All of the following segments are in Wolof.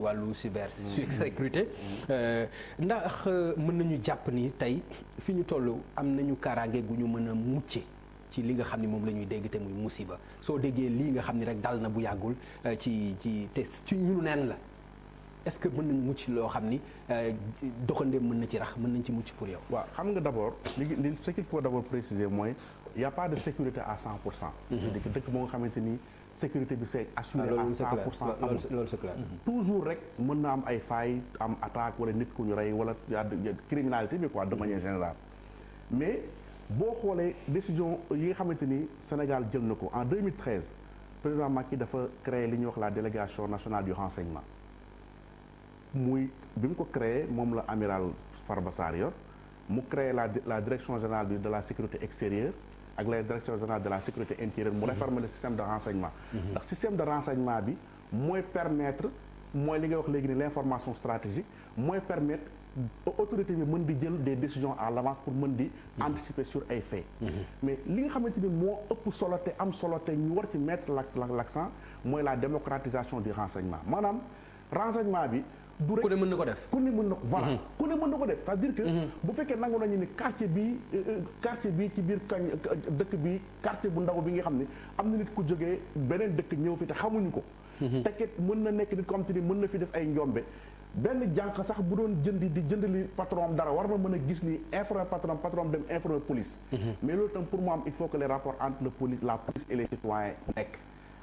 wàllu cybersécurité ndax mën nañu jàpp ni tey fi ñu toll am nañu kaaraange gu ñu mën a mucce ci li nga xam ni moom la ñuy dégg te muy musiba soo déggee lii nga xam ni rek dal na bu yàggul ci te ci ñunu neen la est-ce que mën nañu mucc loo xam ni doxandéem mën na ci rax mën nañ ci mucc pour yow. waaw xam nga d'abord li ce qu'il faut d'abord préciser mooy y a pas de sécurité à 100%. dëkk moo nga xamante ni sécurité bi c'est assuré à 100%. loolu c'est clair. toujours rek mën na am ay failles am attaque wala nit ku ñu rey wala criminalité bi quoi de manière générale mais boo xoolee décision yi nga xamante ni Sénégal jël na ko en 2013 président Macky dafa créer li ñuy wax la délégation nationale du renseignement muy bi mu ko créé moom la amiral Farba Sarr yor mu créé la direction générale de la sécurité extérieure ak la direction générale de la sécurité intérieure mu réformer le système de renseignement ndax système de renseignement bi mooy permettre mooy li nga wax léegi ni l'information stratégique mooy permettre autorité bi mën di jël des décisions à l'avance pour mën di anticiper sur ay faits mais li nga xamante ni moo ëpp solo te am solo te ñu war ci mettre l'accent mooy la démocratisation du renseignement maanaam renseignement bi du rek ku ne mën na ko def. ku ne mën na ko voilà ku ne mën na ko def c'est-à-dire que bu fekkee nangu nañu ni quartier bi ci biir kañ dëkk bi quartier bu ndaw bi nga xam ne am na nit ku jógee beneen dëkk ñëw fi te xamuñu ko tekket mën na nekk nit ko am te ni mën na fi def ay njombe benn jànq sax bu doon di jëndali patron dara war na mën a gis ni informer patron dem informer police mais loolu tam pour moi il faut que les rapports entre la police et les citoyens nekk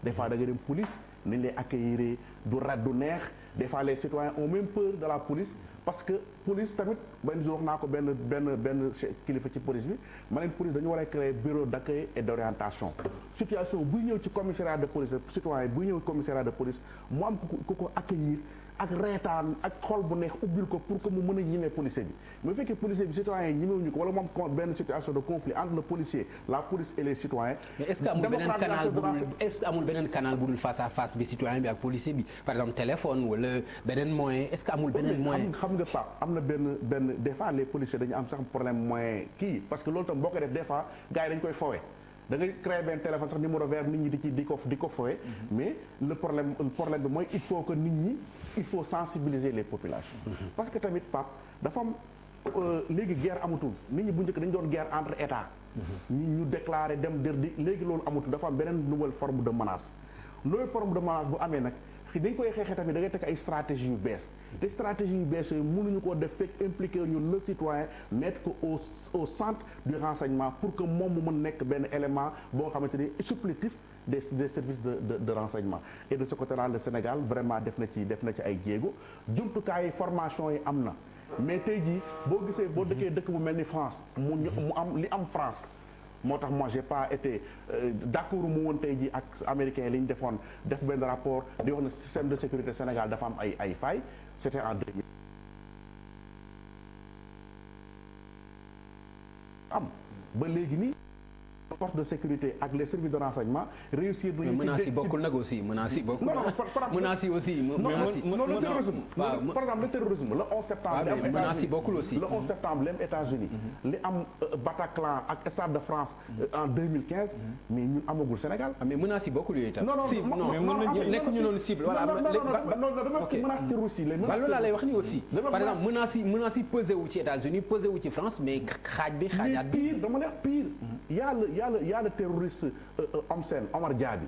des fois da nga dem police nañ lay accueillir du neex des fois les citoyens ont même peur de la police parce que police tamit benn jour naa ko benn kilifa ci police bi ma leen police dañu war a créer bureau d'accueil et d'orientation situation buy ñëw ci commissariat de police citoyen buy ñëw commissariat de police mu am ku ko accueillir ak reetaan ak xol bu neex ubbil ko pour que mu mën a ñimee policier bi mais bu fekkee policier bi citoyen yi ñimewuñu ko wala mu am benn situation de conflit entre le policier la police et les citoyens. mais est-ce que amul beneen canal bu dul face à face bi citoyen bi ak policier bi par exemple téléphone wala beneen moyen est-ce que amul beneen moyen. xam nga Pape am na benn des fois les policiers dañu am sax problème moyen kii parce que loolu tam boo koy def des fois gars yi dañu koy fowee. da ngay créer benn téléphone sax numéro vert nit ñi di ko fowee mais le problème bi mooy il faut que nit ñi il faut sensibiliser les populations parce que tamit Pape dafa am léegi guerre amatul nit ñi bu njëkk dañu doon guerre entre états ñu déclarer dem di léegi loolu amatul dafa am beneen nouvelle forme de menace bu amee nag dañ koy xeexee tamit da ngay teg ay stratégie yu bees te stratégie yu bees yooyu mënuñu koo def fekk impliqué ñu le citoyen mettre ko au centre du renseignement pour que moom mu mën nekk benn élément boo xamante ni supplétif des services de renseignement et de ce côté-là le Sénégal vraiment def na ci ay jéego jumtukaay formation yi am na mais tey jii boo dëkkee dëkk bu mel ni France mu am li am France moo tax moi j'ai pas été d'accord mu woon tey jii ak américains li ñu defoon def benn rapport di wax ne système de sécurité Sénégal dafa am ay failles c'était en 2000 am ba léegi nii force de sécurité ak les services de renseignement réussir nañu. mais menaces yi bokkul nag aussi menaces yi bokkul. menaces yi aussi. non le terrorisme. par exemple le terrorisme le 11 septembre. waaw mais menaces yi bokkul aussi. le 11 septembre li am États-Unis li am Bataclan ak Stade de France en 2015. mais ñun amagul Sénégal. mais menaces yi bokkul yooyu itam. non mais mën nañu nekk ñu doon cible. voilà non dama wax menaces terroristes yi. loolu laa lay wax ni aussi. par exemple menaces yi pesé wu ci États-Unis pesé wu ci France mais xaajaat bi. pire dama lay wax pire. y a le terroriste Omar Diaby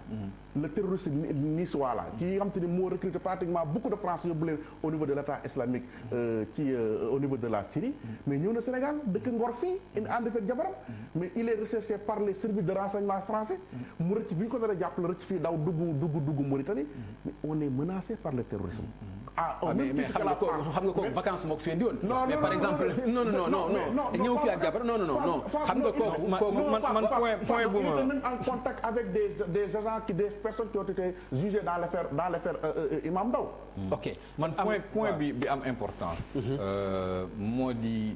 le terroriste niçois là kii xam te ni moo recruté pratiquement beaucoup de Français yóbbu leen au niveau de l'État islamique au niveau de la Syrie mais ñëw na Sénégal dëkk Ngor fii ànd fekk jabaram mais il est recherché par les services de renseignement français mu rëcc bi ñu ko nar a jàpp la rëcc fii daw dugg Mauritanie mais on est menacé par le terrorisme mais xam nga ko vacances moo ko fi indi woon mais par exemple non ñëw fi ak jabar non xam nga kooku man point bu ma en contact avec des agents des personnes qui ont été jugées dans l'affaire Imam Ndao. ok man point bi am importance. moo di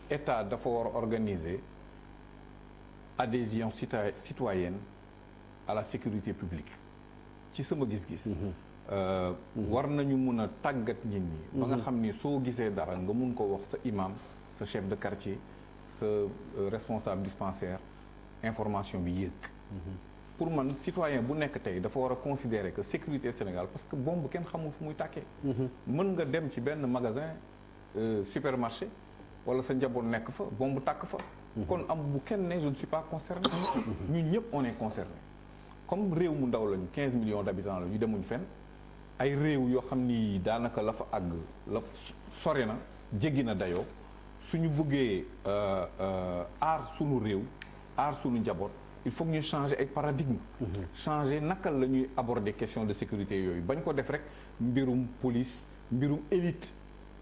état dafa war a organiser adhésion citoyenne à la sécurité publique ci sama gis-gis. war nañu mun a tàggat nit ñi. ba nga xam ni soo gisee dara nga mun ko wax sa imam sa chef de quartier sa responsable dispensaire information bi yëg. pour man citoyen bu nekk tey dafa war a considérer que sécurité Sénégal parce que bombe kenn xamul fu muy tàkkee. mën nga dem ci benn magasin supermarché wala sa njaboot nekk fa bombe tàkk fa. kon am bu kenn ne je ne suis pas concerné. ñun ñëpp on est concerné comme réew mu ndaw lañu 15 millions d'habitants la ñu demuñ fenn ay réew yoo xam ni daanaka la fa àgg la sore na jéggi na dayoo suñu bëggee aar suñu réew aar suñu njaboot. il faut que ñu changer ay paradigme changer naka la ñuy aborder question de sécurité yooyu bañ ko def rek mbirum police mbirum élite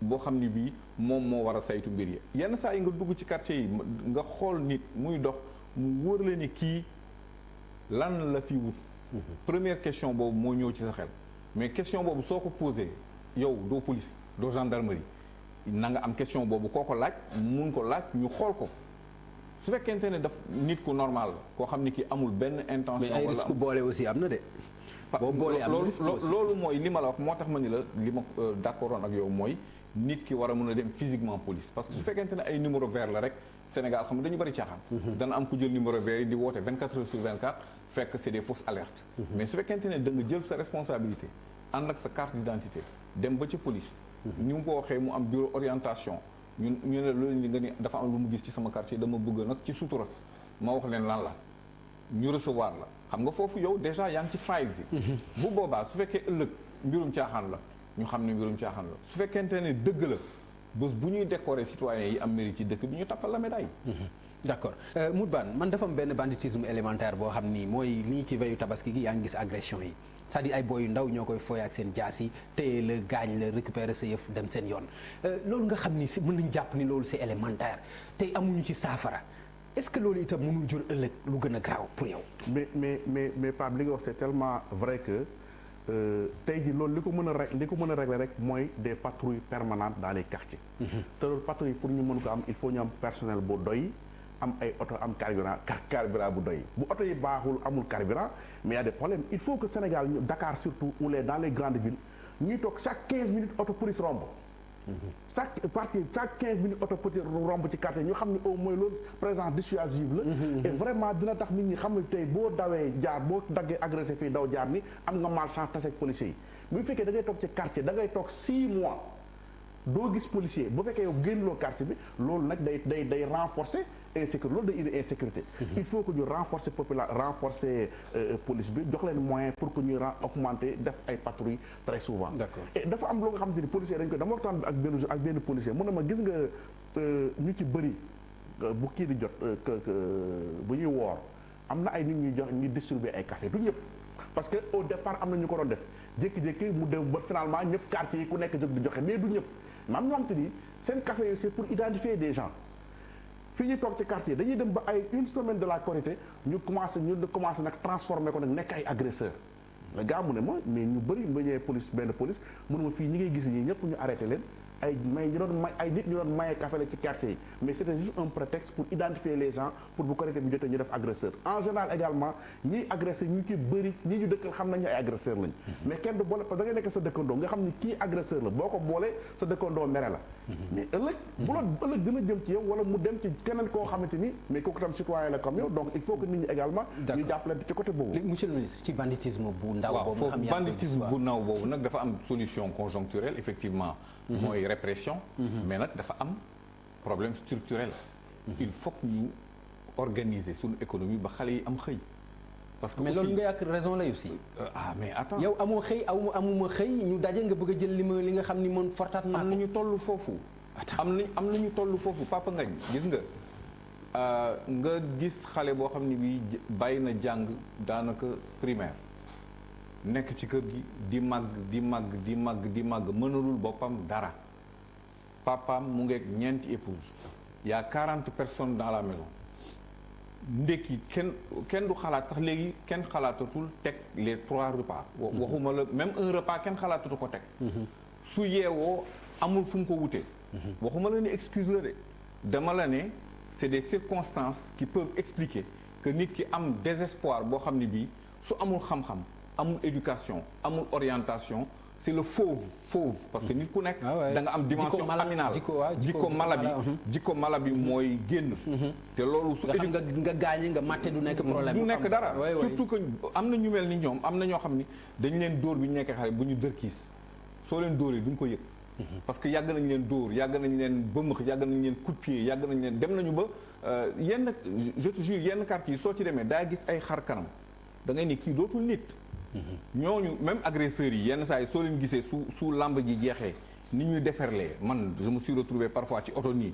boo xam ni bii moom moo war a saytu mbir yi yenn saa yi nga dugg ci quartier yi nga xool nit muy dox mu wóor la ni kii lan la fi wut première question boobu moo ñëw ci sa xel mais question boobu soo ko posé yow doo police doo gendarmerie na nga am question boobu koo ko laaj mun ko laaj ñu xool ko su fekkente ne daf nit ku normal la koo xam ni ki amul benn intention. mais ay risque boole aussi am na de. boo boolee am loolu mooy li ma la wax moo tax ma ni la li ma d'accordoon ak yow mooy nit ki war a mën a dem physiquement police. parce que su fekkente ne ay numéro vert la rek Sénégal xam nga dañu bari caaxaan. dana am ku jël numéro vert yi di woote 24 heures sur 24 fekk c'est des fausses alertes. mais su fekkente ne da nga jël sa responsabilité ànd ak sa carte d'identité dem ba ci police. ni mu ko waxee mu am bureau orientation. ñu ne loolu li nga ni dafa am lu mu gis ci sama quartier dama bëgg nag ci sutura ma wax leen lan la ñu recevoir la xam nga foofu yow déjà yaa ngi ci files yi bu boobaa su fekkee ëllëg mbirum caaxaan la ñu xam ne mbirum caaxaan la su fekkente ne dëgg la bés bu ñuy décorer citoyens yi am mérite ci dëkk bi ñu tappal la médaille. d'accord Moutbane man dafa am benn banditisme élémentaire boo xam ni mooy nii ci veyu tabaski gi yaa ngi gis agression yi c'est-à-dire ay boy yu ndaw ñoo koy fooy ak seen jaas yi téye la gaañ la récupérer sa yëf dem seen yoon loolu nga xam ni si mën nañ jàpp ni loolu c'est élémentaire tey amuñu ci saafara est-ce que loolu itam mënul jur ëllëg lu gën a graaw pour yow. mais Pape li nga wax c'est tellement vrai que tey ji loolu li ko mën a régler rek mooy des patrouilles permanentes dans les quartiers. te loolu patrouille pour ñu mën ko am il faut ñu am personnel bu doy. am ay oto am carburant bu doy bu oto yi baaxul amul carburant mais y a des problèmes il faut que Sénégal ñu Dakar surtout ou dans les grandes villes ñuy toog chaque 15 minutes auto police romb chaque 15 minutes auto police romb ci quartier ñu xam ne au moins loolu présence dissuasive la et vraiment dina tax nit ñi xam ne tey boo dawee jaar boo daggee agressé fii daw jaar ni am nga malchance tase ak policiers yi bu fekkee da ngay toog ci quartier da ngay toog 6 mois doo gis policier bu fekkee yow génnloo quartier bi loolu nag day renforcer insécurité loolu day indi insécurité il faut que ñu renforcer renforcer police bi jox leen moyen pour que ñuy augmenter def ay patrouilles très souvent. D'accord. Et dafa am loo nga xam te ni policier dañ ko dama waxtaan ak benn policier mu ne ma gis nga ñu ci bëri bu kii di jot bu ñuy woor am na ay nit ñuy jox ñuy distribuer ay café du ñëpp parce que au départ am na ñu ko doon def jékki-jékki mu dem ba finalement ñëpp quartier yi ku nekk jóg di joxe mais du ñëpp mais am ñoo xam te ni seen café yooyu c'est pour identifier des gens fii ñu toog ci quartier dañuy dem ba ay une semaine de la Korité ñu commencé nag transformer ko nag nekk ay agresseurs le gars mu ne ma mais ñu bëri ba ñëwee police benn police mu ne ma fii ñi ngay gis ñi ñëpp ñu arrêté leen ay nit ñu doon maye café la ci quartier yi mais c'était juste un prétexte pour identifier les gens pour bu Korité bi jotee ñu def agresseur en général également ñiy agressé ñu ci bëri ñi ñu dëkkal xam nañu ay agresseur lañ mais kenn du boole parce que da ngay nekk sa dëkkandoo nga xam ni kii agresseur la boo ko boolee sa dëkkandoo mere la mais ëllëg dina jëm ci yow wala mu dem ci keneen koo xamante ni mais kooku tam citoyen la comme yow donc il faut que nit ñi également ñu jàppalante ci côté boobu monsieur le ministre ci banditisme bu ndaw boobu foofu banditisme bu ndaw boobu nag dafa am solution conjoncturelle effectivement mooy répression mais nag dafa am problème structurel il faut que ñu organiser suñu économie ba xale yi am xëy parce que mais loolu nga yàq raison la aussi mais attends yow amoo xëy amuma xëy ñu daje nga bëgg a jël li nga xam ni man fortaat naa am nañu toll foofu am nañu toll foofu Papa Ngagne gis nga gis xale boo xam ne bi bàyyi na jàng daanaka primaire nekk ci kër gi di màgg mënalul boppam dara papaam mu ngeeg ñeenti épouse y a 40 personnes dans la maison ndekki kenn du xalaat sax léegi kenn xalaatatul teg les 3 repas waxuma la même un repas kenn xalaatatu ko teg su yeewoo amul fu mu ko wutee waxuma la ne excuse la de dama la ne c'est des circonstances qui peuvent expliquer que nit ki am désespoir boo xam ne bii su amul xam-xam amul éducation amul orientation c'est le fauve parce que nit ku nekk da nga am dimension aminale jikko mala bi mooy génn te loolu su nga gaañi nga matte du nekk problème du nekk dara surtout que am na ñu mel ni ñoom am na ñoo xam ni dañ leen dóor bi ñu nekkee xale bu ñu dërkiis soo leen dóoree duñ ko yëg parce que yàgg nañ leen dóor yàgg nañ leen bëmëx yàgg nañ leen coup de pied yàgg nañ leen dem nañu ba yenn je te jure yenn quartier yi soo ci demee daa gis ay xar kanam da ngay ni kii dootul nit ñooñu même agresseurs yi yenn saa yi soo leen gisee su lamb ji jeexee ni ñuy deferlee man je me suis retrouvé parfois ci oto nii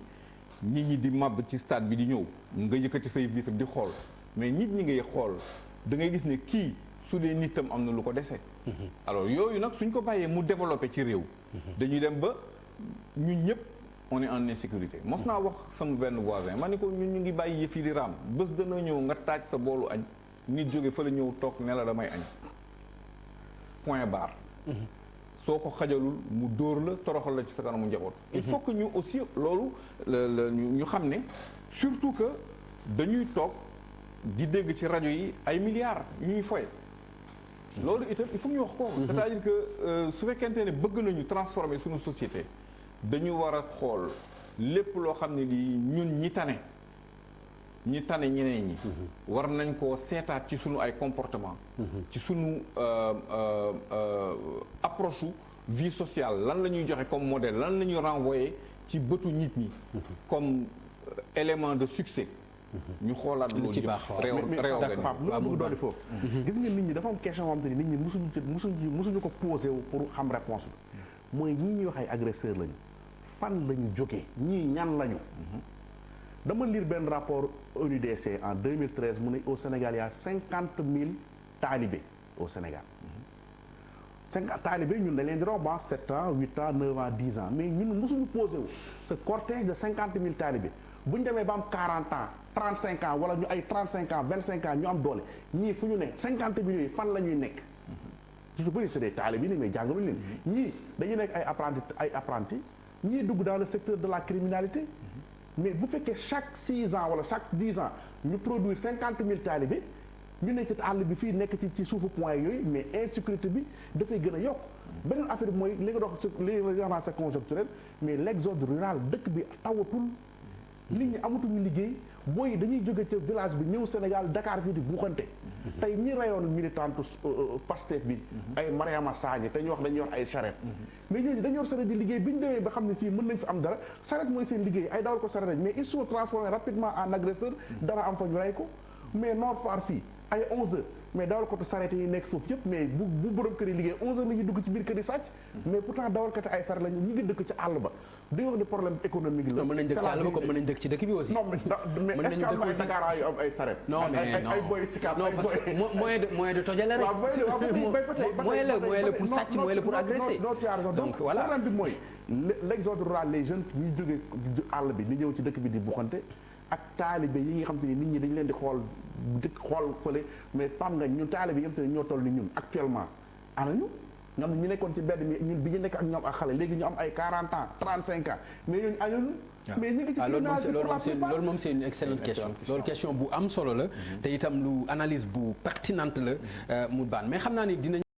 nit ñi di màbb ci stade bi di ñëw nga yëkkati say vitre di xool mais nit ñi ngay xool da ngay gis ne kii su dee nitam am na lu ko dese alors yooyu nag suñ ko bàyyee mu développé ci réew dañuy dem ba ñun ñëpp on est en insécurité mos naa wax sama benn voisin ma ne ko ñun ñu ngi bàyyi yëf yi di raam bés dana ñëw nga taaj sa boolu añ nit jóge fa la ñëw toog ne la damay añ point barre soo ko xajalul mu dóor la toroxal la ci sa kanamu njaboot il faut que ñu aussi loolu ñu xam ne surtout que dañuy toog di dégg ci rajo yi ay milliards yu ñuy foye loolu itam il faut ñu wax ko c'est-à-dire que su fekkente ne bëgg nañu transformer suñu société dañu war a xool lépp loo xam ne lii ñun ñi tane ñeneen ñi war nañ koo seetaat ci sunu ay comportement ci sunu approche vie sociale lan la ñuy joxe comme modèle lan la ñuy renvoyer ci bëtu nit ñi comme élément de succès ñu xoolaat loolu yëpp réorganiser lu bëgg doole foofu gis nga nit ñi dafa am question xam te ni nit ñi musuñu ko posé wu pour xam réponse bi mooy ñii ñuy wax ay agresseur lañu fan lañu jógee ñii ñan lañu dama lire benn rapport ONUDC en 2013 mu ne au Sénégal il y a 50 000 talibés au Sénégal 50 talibés ñun dañ leen di romb 7 ans 8 ans 9 ans 10 ans mais ñun mosuñu posé wu ce cortège de 50 000 talibés bu ñu demee ba am 40 ans 35 ans wala ñu ay 35 ans 25 ans ñu am doole ñii fu ñu nekk 50 000 yooyu fan la ñuy nekk su bëri c'est des talibés mais jàngaluñ leen ñii dañuy nekk ay apprentis ñii dugg dans le secteur de la criminalité mais bu fekkee chaque 6 ans wala chaque 10 ans ñu produire 50 000 talibés ñu nekk ci àll bi fii nekk ci suufu point yooyu mais insécurité bi dafay gën a yokk beneen affaire bi mooy li nga dox li nga wax c'est conjoncturel mais l'exode rural dëkk bi tawatul nit ñi amatuñu liggéey booy dañuy jóge ca village bi ñëw Sénégal Dakar fii di buuxante tey ñi rayoon militante Pastef bi ay Mariama Sagna te ñu wax dañuy wax ay charrette mais ñooñu dañu yor charrette di liggéey bi ñu demee ba xam ne fii mën nañ fi am dara charrette mooy seen liggéey ay dawal ko charrette mais ils sont transformés rapidement en agresseurs dara am fa ñu ray ko mais Nord Foire fii ay 11 heures mais dawal ko charrette yi nekk foofu yëpp mais bu borom kër yi liggéey 11 heures la ñuy dugg ci biir kër yi sàcc mais pourtant dawal ko ay charrette lañu ñu ngi dëkk ci àll ba di wax ni problème économique la. mën nañ dëkk ci àll ba comme mën nañ dëkk ci dëkk bi aussi. non mais est-ce que am na ay Dakar yu am ay charrette. non mais non ay boy Sicap ay boy. moyen de tojale rek. moyen la pour sàcc moyen la pour agresser. donc voilà problème bi mooy l'exode rural les jeunes ñiy jóge àll bi di ñëw ci dëkk bi di buxante ak taalibe yi nga xam te ni nit ñi dañu leen di xool fële mais pam nga ñun taalibe yi nga xam te ni ñoo toll ni ñun actuellement anañu nga xam ne ñu nekkoon ci mbedd mi ñun bi ñu nekk ak ñoom ak xale léegi ñu am ay 40 ans 35 ans mais ñooñu añuñu mais ñu ngi ci loolu moom c'est une excellente question loolu question bu am solo la te itam lu analyse bu pertinente la mu baan mais xam naa ni dinañ